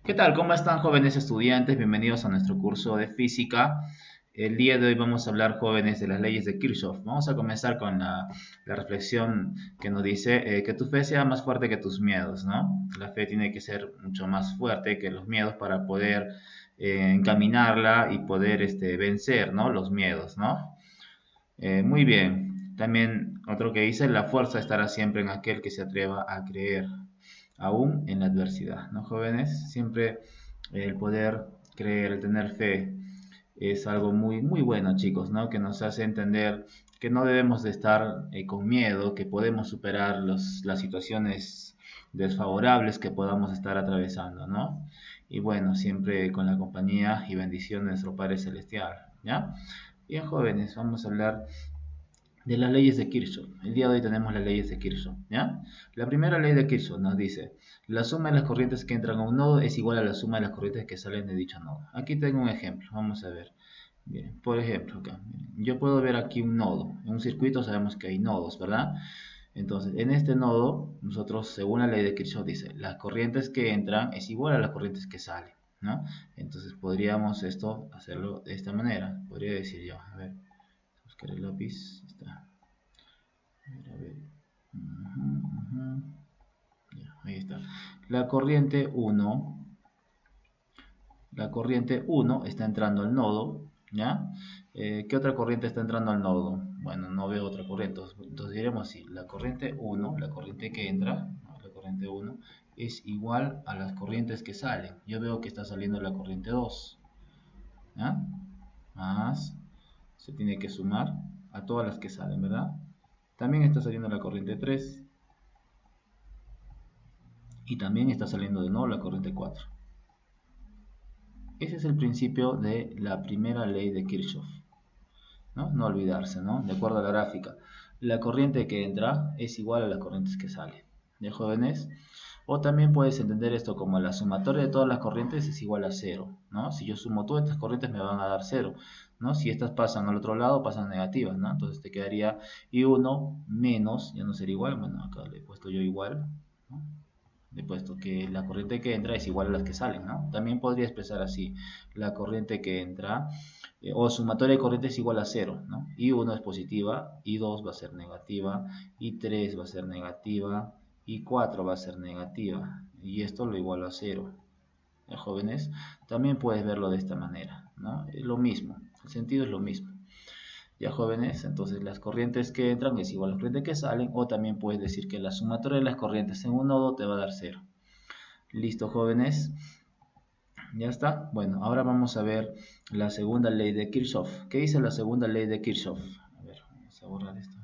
¿Qué tal? ¿Cómo están jóvenes estudiantes? Bienvenidos a nuestro curso de física. El día de hoy vamos a hablar, jóvenes, de las leyes de Kirchhoff. Vamos a comenzar con la reflexión que nos dice que tu fe sea más fuerte que tus miedos, ¿no? La fe tiene que ser mucho más fuerte que los miedos para poder encaminarla y poder vencer, ¿no? Los miedos, ¿no? Muy bien. También otro que dice, la fuerza estará siempre en aquel que se atreva a creer, aún en la adversidad, ¿no, jóvenes? Siempre el poder creer, el tener fe, es algo muy, muy bueno, chicos, ¿no? Que nos hace entender que no debemos de estar con miedo, que podemos superar las situaciones desfavorables que podamos estar atravesando, ¿no? Y bueno, siempre con la compañía y bendición de nuestro Padre Celestial, ¿ya? Bien, jóvenes, vamos a hablar de las leyes de Kirchhoff. El día de hoy tenemos las leyes de Kirchhoff, ¿ya? La primera ley de Kirchhoff nos dice, la suma de las corrientes que entran a un nodo es igual a la suma de las corrientes que salen de dicho nodo. Aquí tengo un ejemplo, vamos a ver. Bien, por ejemplo, acá, miren, yo puedo ver aquí un nodo. En un circuito sabemos que hay nodos, ¿verdad? Entonces, en este nodo, nosotros, según la ley de Kirchhoff, dice, las corrientes que entran es igual a las corrientes que salen, ¿no? Entonces, podríamos esto hacerlo de esta manera. Podría decir yo, a ver, buscar el lápiz, está. A ver. Ya, ahí está. La corriente 1, la corriente 1 está entrando al nodo, ¿ya? ¿Qué otra corriente está entrando al nodo? Bueno, no veo otra corriente, entonces diremos así, la corriente 1, la corriente que entra, ¿no? La corriente 1 es igual a las corrientes que salen. Yo veo que está saliendo la corriente 2, ¿ya? Más, se tiene que sumar a todas las que salen, ¿verdad? También está saliendo la corriente 3 y también está saliendo de nuevo la corriente 4. Ese es el principio de la primera ley de Kirchhoff, ¿no? No olvidarse, ¿no? De acuerdo a la gráfica, la corriente que entra es igual a las corrientes que salen. ¿De jóvenes? O también puedes entender esto como la sumatoria de todas las corrientes es igual a cero, ¿no? Si yo sumo todas estas corrientes me van a dar cero, ¿no? Si estas pasan al otro lado, pasan negativas, ¿no? Entonces te quedaría I1 menos, ya no sería igual, bueno, acá le he puesto yo igual, ¿no? De puesto que la corriente que entra es igual a las que salen, ¿no? También podría expresar así, la corriente que entra, o sumatoria de corriente es igual a cero, ¿no? I1 es positiva, I2 va a ser negativa, I3 va a ser negativa, I4 va a ser negativa, y esto lo igualo a cero. Jóvenes, también puedes verlo de esta manera, ¿no? Es lo mismo, el sentido es lo mismo. Ya jóvenes, entonces las corrientes que entran es igual a las corrientes que salen, o también puedes decir que la sumatoria de las corrientes en un nodo te va a dar cero. Listo, jóvenes, ya está. Bueno, ahora vamos a ver la segunda ley de Kirchhoff. ¿Qué dice la segunda ley de Kirchhoff? A ver, vamos a borrar esto.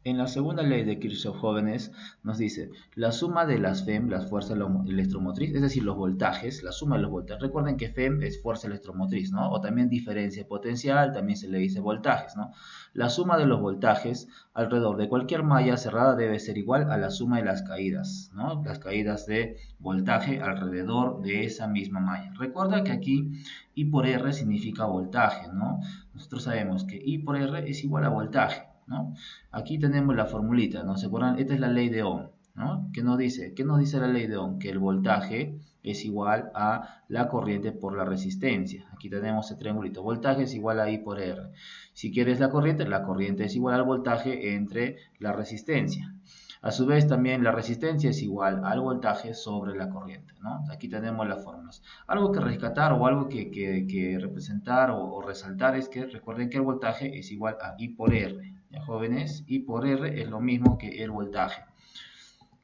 En la segunda ley de Kirchhoff, jóvenes, nos dice la suma de las FEM, las fuerzas electromotriz, es decir, los voltajes, la suma de los voltajes. Recuerden que FEM es fuerza electromotriz, ¿no? O también diferencia potencial, también se le dice voltajes, ¿no? La suma de los voltajes alrededor de cualquier malla cerrada debe ser igual a la suma de las caídas, ¿no? Las caídas de voltaje alrededor de esa misma malla. Recuerda que aquí I por R significa voltaje, ¿no? Nosotros sabemos que I por R es igual a voltaje, ¿no? Aquí tenemos la formulita, ¿no? ¿Se acuerdan? Esta es la ley de Ohm, ¿no? ¿Qué nos dice? ¿Qué nos dice la ley de Ohm? Que el voltaje es igual a la corriente por la resistencia. Aquí tenemos el triangulito. Voltaje es igual a I por R. Si quieres la corriente es igual al voltaje entre la resistencia. A su vez también la resistencia es igual al voltaje sobre la corriente, ¿no? Aquí tenemos las fórmulas. Algo que rescatar o algo que representar o resaltar es que recuerden que el voltaje es igual a I por R. ¿Ya, jóvenes? I por R es lo mismo que el voltaje.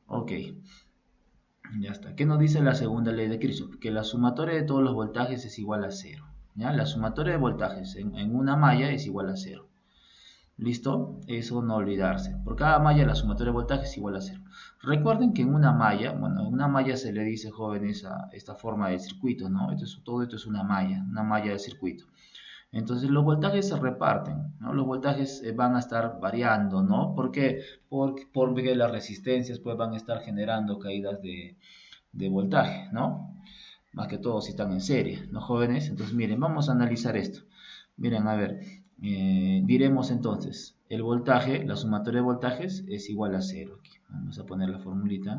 Ok, ya está. ¿Qué nos dice la segunda ley de Kirchhoff? Que la sumatoria de todos los voltajes es igual a cero. ¿Ya? La sumatoria de voltajes en una malla es igual a cero. ¿Listo? Eso no olvidarse. Por cada malla la sumatoria de voltaje es igual a cero. Recuerden que en una malla, bueno, en una malla se le dice, jóvenes, a esta forma de circuito, ¿no? Todo esto es una malla de circuito. Entonces los voltajes se reparten, ¿no? Los voltajes van a estar variando, ¿no? ¿Por qué? Porque las resistencias pues van a estar generando caídas de voltaje, ¿no? Más que todo si están en serie, ¿no, jóvenes? Entonces miren, vamos a analizar esto. Miren, a ver, diremos entonces, el voltaje, la sumatoria de voltajes es igual a 0. Aquí vamos a poner la formulita.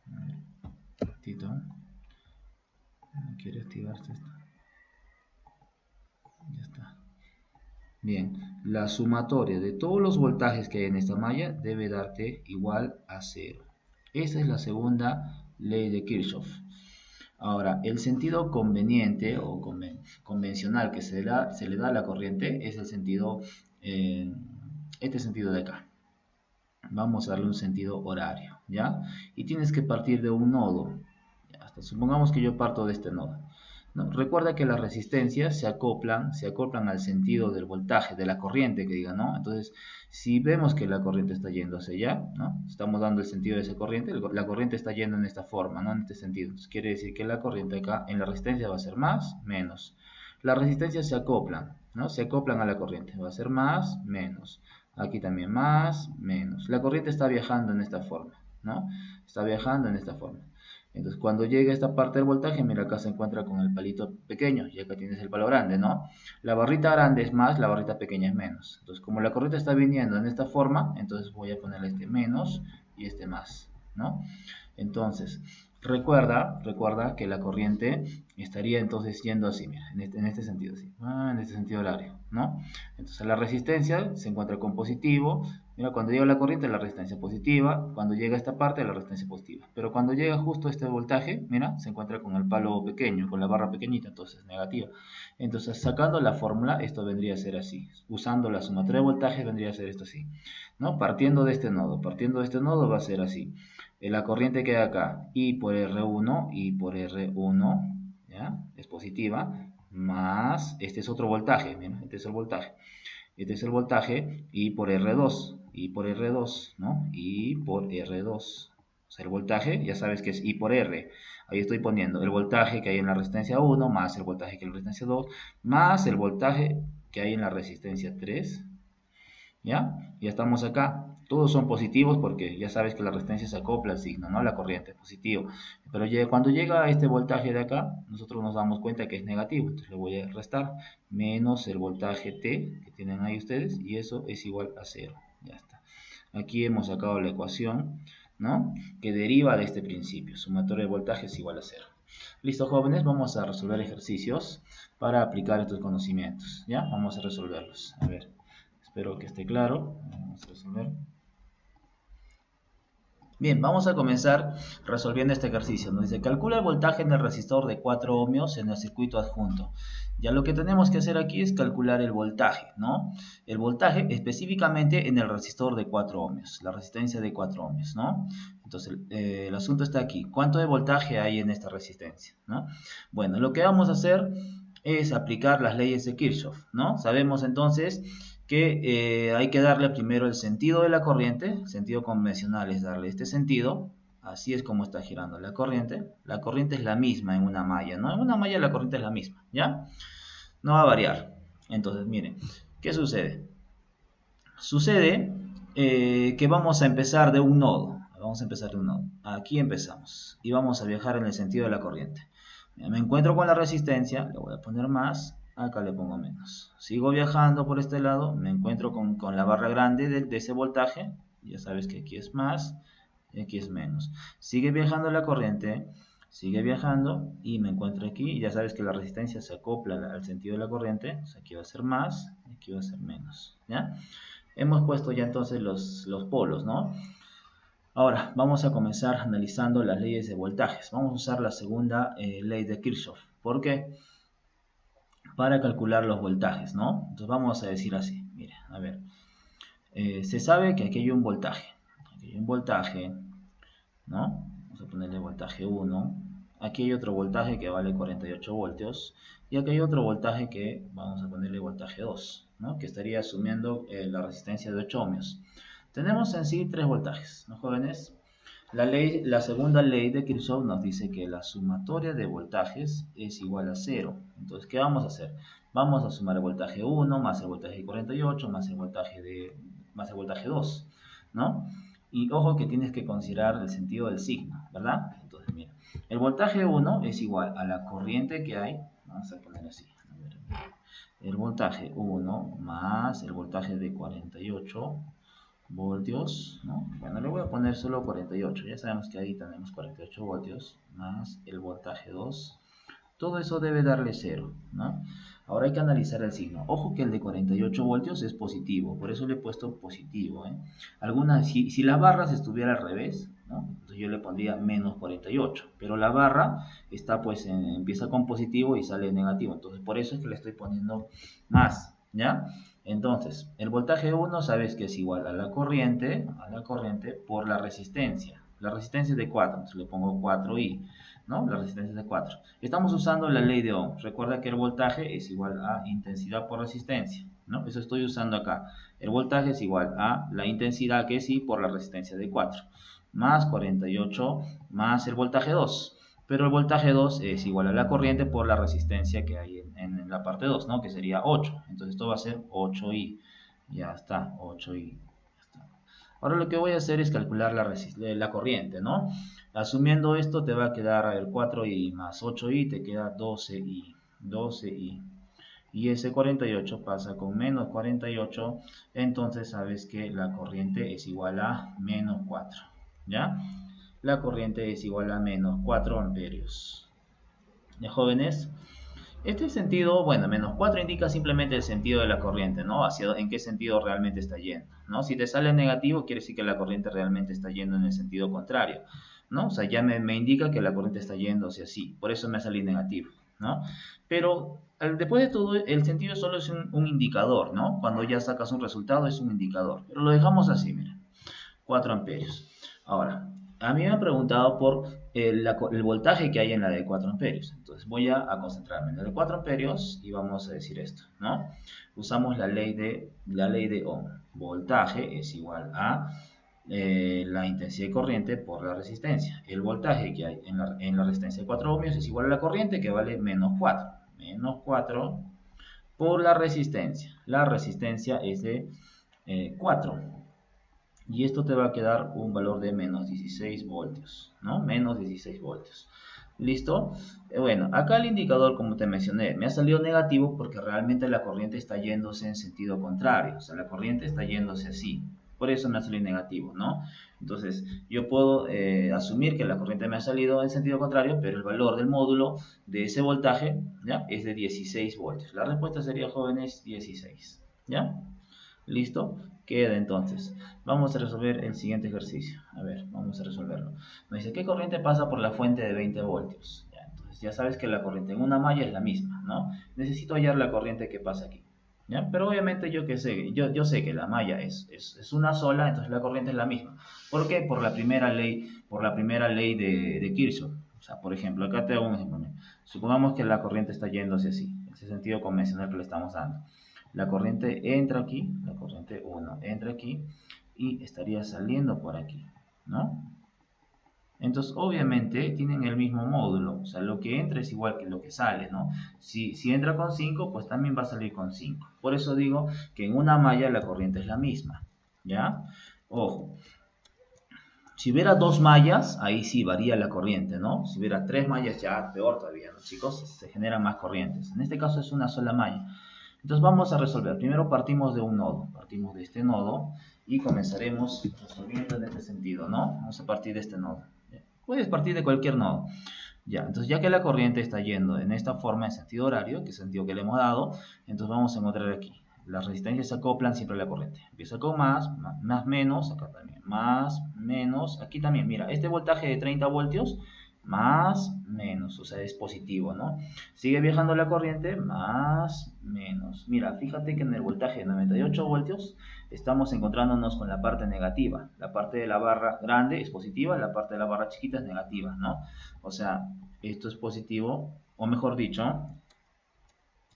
Un ratito. No quiere activarse esto. Ya está. Bien, la sumatoria de todos los voltajes que hay en esta malla debe darte igual a 0. Esa es la segunda ley de Kirchhoff. Ahora, el sentido conveniente o convencional que se le da a la corriente es el sentido, este sentido de acá. Vamos a darle un sentido horario, ¿ya? Y tienes que partir de un nodo. Hasta supongamos que yo parto de este nodo, ¿no? Recuerda que las resistencias se acoplan al sentido del voltaje, de la corriente que diga, ¿no? Entonces, si vemos que la corriente está yendo hacia allá, ¿no? Estamos dando el sentido de esa corriente, la corriente está yendo en esta forma, ¿no? En este sentido. Entonces, quiere decir que la corriente acá en la resistencia va a ser más, menos. Las resistencias se acoplan, ¿no? Se acoplan a la corriente, va a ser más, menos. Aquí también más, menos. La corriente está viajando en esta forma, ¿no? Está viajando en esta forma. Entonces, cuando llega a esta parte del voltaje, mira, acá se encuentra con el palito pequeño y acá tienes el palo grande, ¿no? La barrita grande es más, la barrita pequeña es menos. Entonces, como la corriente está viniendo en esta forma, entonces voy a ponerle este menos y este más, ¿no? Entonces, recuerda que la corriente estaría entonces yendo así, mira, en este sentido, así, en este sentido horario, ¿no? Entonces, la resistencia se encuentra con positivo. Mira, cuando llega la corriente, la resistencia positiva. Cuando llega a esta parte, la resistencia positiva. Pero cuando llega justo a este voltaje, mira, se encuentra con el palo pequeño, con la barra pequeñita, entonces negativa. Entonces, sacando la fórmula, esto vendría a ser así. Usando la sumatoria de voltajes, vendría a ser esto así, ¿no? Partiendo de este nodo va a ser así. La corriente que hay acá, I por R1, I por R1, ¿ya? Es positiva, más, este es otro voltaje, mira, este es el voltaje. Este es el voltaje I por R2, ¿no? I por R2. O sea, el voltaje, ya sabes que es I por R. Ahí estoy poniendo el voltaje que hay en la resistencia 1, más el voltaje que hay en la resistencia 2, más el voltaje que hay en la resistencia 3. ¿Ya? Ya estamos acá. Todos son positivos porque ya sabes que la resistencia se acopla al signo, ¿no? La corriente es positivo. Pero cuando llega a este voltaje de acá, nosotros nos damos cuenta que es negativo. Entonces le voy a restar menos el voltaje T que tienen ahí ustedes y eso es igual a 0. Ya está. Aquí hemos sacado la ecuación, ¿no? Que deriva de este principio. Sumatoria de voltaje es igual a 0. Listo, jóvenes, vamos a resolver ejercicios para aplicar estos conocimientos. ¿Ya? Vamos a resolverlos. A ver. Espero que esté claro. Vamos a resolver. Bien, vamos a comenzar resolviendo este ejercicio. Nos dice, calcula el voltaje en el resistor de 4 ohmios en el circuito adjunto. Ya lo que tenemos que hacer aquí es calcular el voltaje, ¿no? El voltaje específicamente en el resistor de 4 ohmios, la resistencia de 4 ohmios, ¿no? Entonces, el asunto está aquí. ¿Cuánto de voltaje hay en esta resistencia, ¿no? Bueno, lo que vamos a hacer es aplicar las leyes de Kirchhoff, ¿no? Sabemos entonces que hay que darle primero el sentido de la corriente. El sentido convencional es darle este sentido. Así es como está girando la corriente. La corriente es la misma en una malla, ¿no? En una malla la corriente es la misma, ¿ya? No va a variar. Entonces, miren, ¿qué sucede? Sucede que vamos a empezar de un nodo. Vamos a empezar de un nodo. Aquí empezamos. Y vamos a viajar en el sentido de la corriente. Me encuentro con la resistencia. Le voy a poner más. Acá le pongo menos. Sigo viajando por este lado, me encuentro con la barra grande de ese voltaje. Ya sabes que aquí es más y aquí es menos. Sigue viajando la corriente, sigue viajando y me encuentro aquí. Y ya sabes que la resistencia se acopla al sentido de la corriente. O sea, aquí va a ser más y aquí va a ser menos, ¿ya? Hemos puesto ya entonces los polos, ¿no? Ahora, vamos a comenzar analizando las leyes de voltajes. Vamos a usar la segunda ley de Kirchhoff. ¿Por qué? Para calcular los voltajes, ¿no? Entonces vamos a decir así, mire, a ver, se sabe que aquí hay un voltaje, ¿no? Vamos a ponerle voltaje 1, aquí hay otro voltaje que vale 48 voltios, y aquí hay otro voltaje que vamos a ponerle voltaje 2, ¿no? Que estaría asumiendo la resistencia de 8 ohmios. Tenemos en sí 3 voltajes, ¿no, jóvenes? La segunda ley de Kirchhoff nos dice que la sumatoria de voltajes es igual a 0. Entonces, ¿qué vamos a hacer? Vamos a sumar el voltaje 1 más el voltaje 48 más el voltaje 2, ¿no? Y ojo que tienes que considerar el sentido del signo, ¿verdad? Entonces, mira, el voltaje 1 es igual a la corriente que hay. Vamos a poner así. el voltaje 1 más el voltaje de 48 voltios, ¿no? Bueno, le voy a poner solo 48, ya sabemos que ahí tenemos 48 voltios, más el voltaje 2, todo eso debe darle 0, ¿no? Ahora hay que analizar el signo. Ojo que el de 48 voltios es positivo, por eso le he puesto positivo, ¿eh? Si la barra se estuviera al revés, ¿no? Entonces yo le pondría menos 48, pero la barra está pues empieza con positivo y sale negativo, entonces por eso es que le estoy poniendo más, ¿ya? Entonces, el voltaje 1 sabes que es igual a la corriente por la resistencia. La resistencia es de 4, entonces le pongo 4i, ¿no? La resistencia es de 4. Estamos usando la ley de Ohm. Recuerda que el voltaje es igual a intensidad por resistencia, ¿no? Eso estoy usando acá. El voltaje es igual a la intensidad que es I por la resistencia de 4, más 48 más el voltaje 2. Pero el voltaje 2 es igual a la corriente por la resistencia que hay en la parte 2, ¿no? Que sería 8. Entonces esto va a ser 8i. Ya está, 8i. Ahora lo que voy a hacer es calcular la corriente, ¿no? Asumiendo esto te va a quedar, a ver, 4i más 8i, te queda 12i. 12i. Y ese 48 pasa con menos 48, entonces sabes que la corriente es igual a menos 4, ¿ya? La corriente es igual a menos 4 amperios. ¿Ya, jóvenes? Este sentido, bueno, menos 4 indica simplemente el sentido de la corriente, ¿no? En qué sentido realmente está yendo, ¿no? Si te sale negativo, quiere decir que la corriente realmente está yendo en el sentido contrario, ¿no? O sea, ya me indica que la corriente está yendo hacia así, por eso me sale negativo, ¿no? Pero después de todo, el sentido solo es un indicador, ¿no? Cuando ya sacas un resultado es un indicador, pero lo dejamos así, mira, 4 amperios. Ahora, a mí me han preguntado por el voltaje que hay en la de 4 amperios. Entonces voy a concentrarme en la de 4 amperios y vamos a decir esto, ¿no? Usamos la ley de Ohm. Voltaje es igual a la intensidad de corriente por la resistencia. El voltaje que hay en la resistencia de 4 ohmios es igual a la corriente, que vale menos 4. Menos 4 por la resistencia. La resistencia es de 4. Y esto te va a quedar un valor de menos 16 voltios, ¿no? Menos 16 voltios. ¿Listo? Bueno, acá el indicador, como te mencioné, me ha salido negativo porque realmente la corriente está yéndose en sentido contrario. O sea, la corriente está yéndose así. Por eso me ha salido negativo, ¿no? Entonces, yo puedo asumir que la corriente me ha salido en sentido contrario, pero el valor del módulo de ese voltaje, ¿ya? Es de 16 voltios. La respuesta sería, jóvenes, 16, ¿ya? ¿Listo? Queda entonces. Vamos a resolver el siguiente ejercicio. A ver, vamos a resolverlo. Me dice, ¿qué corriente pasa por la fuente de 20 voltios? Ya, entonces ya sabes que la corriente en una malla es la misma, ¿no? Necesito hallar la corriente que pasa aquí. ¿Ya? Pero obviamente yo sé que la malla es una sola, entonces la corriente es la misma. ¿Por qué? Por la primera ley de Kirchhoff. O sea, por ejemplo, acá te hago un ejemplo. Supongamos que la corriente está yéndose así, ese sentido convencional que le estamos dando. La corriente entra aquí, la corriente 1 entra aquí y estaría saliendo por aquí, ¿no? Entonces, obviamente, tienen el mismo módulo, o sea, lo que entra es igual que lo que sale, ¿no? Si entra con 5, pues también va a salir con 5. Por eso digo que en una malla la corriente es la misma, ¿ya? Ojo, si hubiera dos mallas, ahí sí varía la corriente, ¿no? Si hubiera tres mallas, ya peor todavía, ¿no, chicos? Se generan más corrientes. En este caso es una sola malla. Entonces vamos a resolver. Primero partimos de un nodo. Partimos de este nodo y comenzaremos resolviendo en este sentido, ¿no? Vamos a partir de este nodo. Puedes partir de cualquier nodo. Ya, entonces ya que la corriente está yendo en esta forma, en sentido horario, que es el sentido que le hemos dado, entonces vamos a encontrar aquí. Las resistencias se acoplan siempre a la corriente. Empieza con más, menos, acá también, más, menos, aquí también, mira, este voltaje de 30 voltios, más, menos, o sea, es positivo, ¿no? Sigue viajando la corriente, más, menos. Mira, fíjate que en el voltaje de 98 voltios estamos encontrándonos con la parte negativa. La parte de la barra grande es positiva, la parte de la barra chiquita es negativa, ¿no? O sea, esto es positivo, o mejor dicho,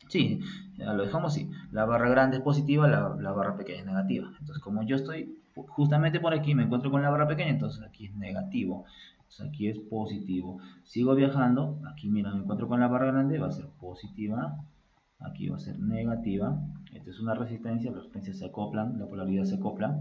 sí, ya lo dejamos así. La barra grande es positiva, la barra pequeña es negativa. Entonces, como yo estoy justamente por aquí, me encuentro con la barra pequeña, entonces aquí es negativo. Entonces aquí es positivo. Sigo viajando, aquí mira, me encuentro con la barra grande, va a ser positiva. Aquí va a ser negativa. Esta es una resistencia, las resistencias se acoplan, la polaridad se acopla,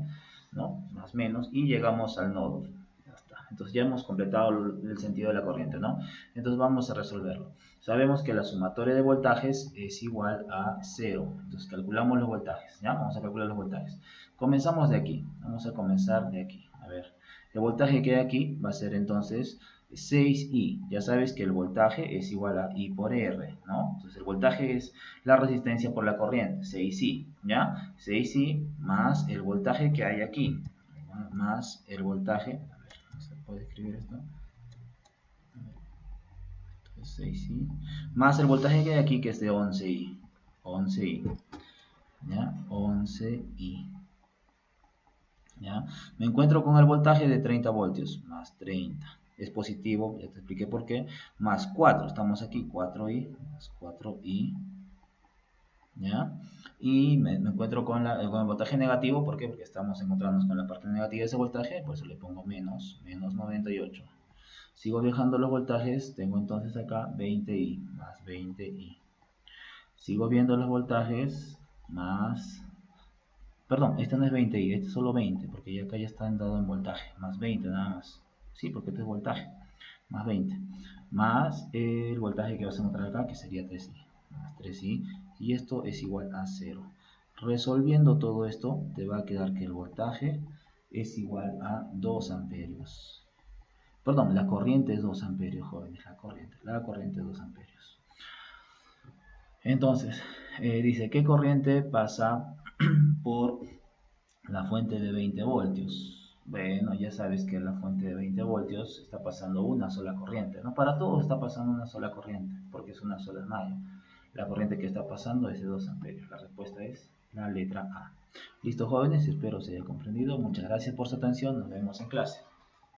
¿no? Más menos, y llegamos al nodo. Ya está. Entonces ya hemos completado el sentido de la corriente, ¿no? Entonces vamos a resolverlo. Sabemos que la sumatoria de voltajes es igual a 0. Entonces calculamos los voltajes, ¿ya? Vamos a calcular los voltajes. Comenzamos de aquí. Vamos a comenzar de aquí. A ver, el voltaje que hay aquí va a ser entonces 6I. Ya sabes que el voltaje es igual a I por R, ¿no? Entonces el voltaje es la resistencia por la corriente, 6I, ¿ya? 6I más el voltaje que hay aquí, más el voltaje, a ver, ¿cómo se puede escribir esto? Esto es 6I, más el voltaje que hay aquí, que es de 11I, 11I, ¿ya? 11I. ¿Ya? Me encuentro con el voltaje de 30 voltios, más 30. Es positivo, ya te expliqué por qué. Más 4, estamos aquí, 4i, más 4i. ¿Ya? Y me encuentro con el voltaje negativo, ¿por qué? Porque estamos encontrándonos con la parte negativa de ese voltaje, por eso le pongo menos 98. Sigo viajando los voltajes, tengo entonces acá 20i, más 20i. Sigo viendo los voltajes, más... Perdón, este no es 20i, este es solo 20, porque ya acá ya está dado en voltaje, más 20 nada más. Sí, porque este es voltaje, más 20. Más el voltaje que vas a encontrar acá, que sería 3i, más 3i, y esto es igual a 0. Resolviendo todo esto, te va a quedar que el voltaje es igual a 2 amperios. Perdón, la corriente es 2 amperios, jóvenes, la corriente es 2 amperios. Entonces, dice, ¿qué corriente pasa por la fuente de 20 voltios? Bueno, ya sabes que la fuente de 20 voltios está pasando una sola corriente, ¿no? Para todo está pasando una sola corriente, porque es una sola malla. La corriente que está pasando es de 2 amperios. La respuesta es la letra A. Listo, jóvenes, espero se haya comprendido. Muchas gracias por su atención. Nos vemos en clase.